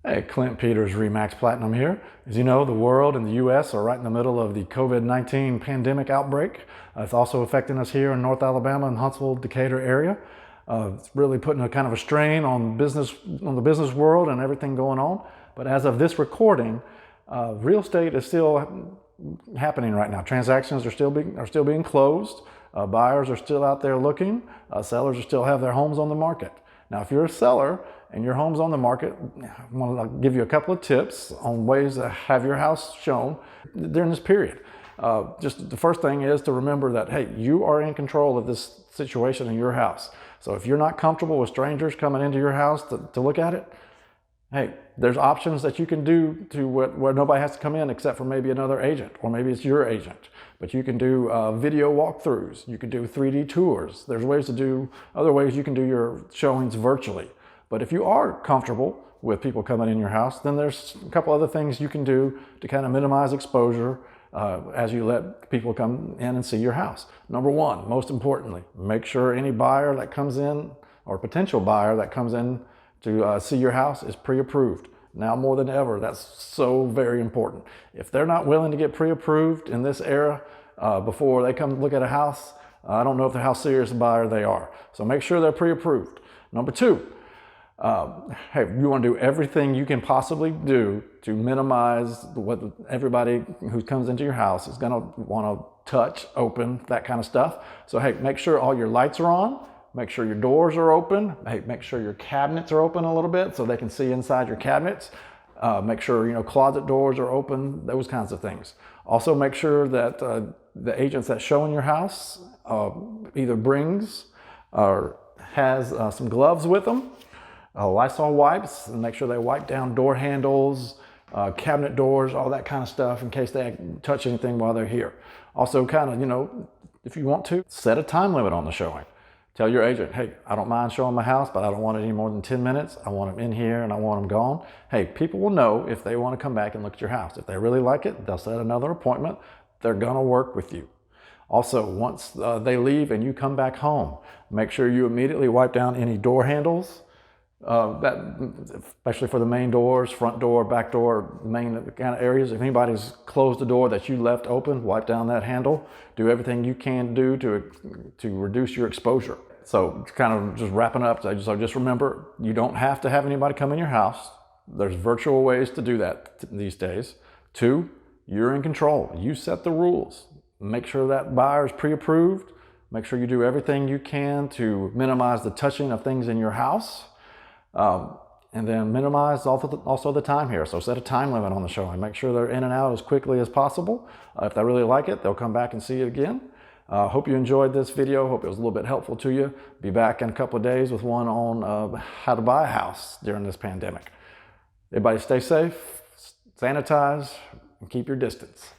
Hey, Clint Peters, Remax Platinum here. As you know, the world and the U.S. are right in the middle of the COVID-19 pandemic outbreak. It's also affecting us here in North Alabama and Huntsville, Decatur area. It's really putting a kind of a strain on the business world and everything going on. But as of this recording, real estate is still happening right now. Transactions are still being closed. Buyers are still out there looking. Sellers still have their homes on the market. Now, if you're a seller and your home's on the market, I want to give you a couple of tips on ways to have your house shown during this period. Just the first thing is to remember that, hey, you are in control of this situation in your house. So if you're not comfortable with strangers coming into your house to look at it, hey, there's options that you can do to where nobody has to come in except for maybe another agent, or maybe it's your agent. But you can do video walkthroughs. You can do 3D tours. There's other ways you can do your showings virtually. But if you are comfortable with people coming in your house, then there's a couple other things you can do to kind of minimize exposure as you let people come in and see your house. Number one, most importantly, make sure any buyer that comes in or potential buyer that comes in to see your house is pre-approved. Now more than ever, that's so very important. If they're not willing to get pre-approved in this era before they come look at a house, I don't know how serious a buyer they are. So make sure they're pre-approved. Number two, hey, you want to do everything you can possibly do to minimize what everybody who comes into your house is going to want to touch, open, that kind of stuff. So hey, make sure all your lights are on. Make sure your doors are open. Hey, make sure your cabinets are open a little bit so they can see inside your cabinets. Make sure closet doors are open, those kinds of things. Also make sure that the agents that show in your house either brings or has some gloves with them, Lysol wipes, and make sure they wipe down door handles, cabinet doors, all that kind of stuff in case they touch anything while they're here. Also kind of, if you want to, set a time limit on the showing. Tell your agent, hey, I don't mind showing my house, but I don't want it any more than 10 minutes. I want them in here and I want them gone. Hey, people will know if they want to come back and look at your house. If they really like it, they'll set another appointment. They're going to work with you. Also, once they leave and you come back home, make sure you immediately wipe down any door handles, especially for the main doors, front door, back door, main kind of areas. If anybody's closed the door that you left open, wipe down that handle. Do everything you can do to reduce your exposure. So kind of just wrapping up, so just remember, you don't have to have anybody come in your house. There's virtual ways to do that these days. Two, you're in control. You set the rules. Make sure that buyer is pre-approved. Make sure you do everything you can to minimize the touching of things in your house. And then minimize also the time here. So set a time limit on the show and make sure they're in and out as quickly as possible. If they really like it, they'll come back and see it again. Hope you enjoyed this video. Hope it was a little bit helpful to you. Be back in a couple of days with one on how to buy a house during this pandemic. Everybody stay safe, sanitize, and keep your distance.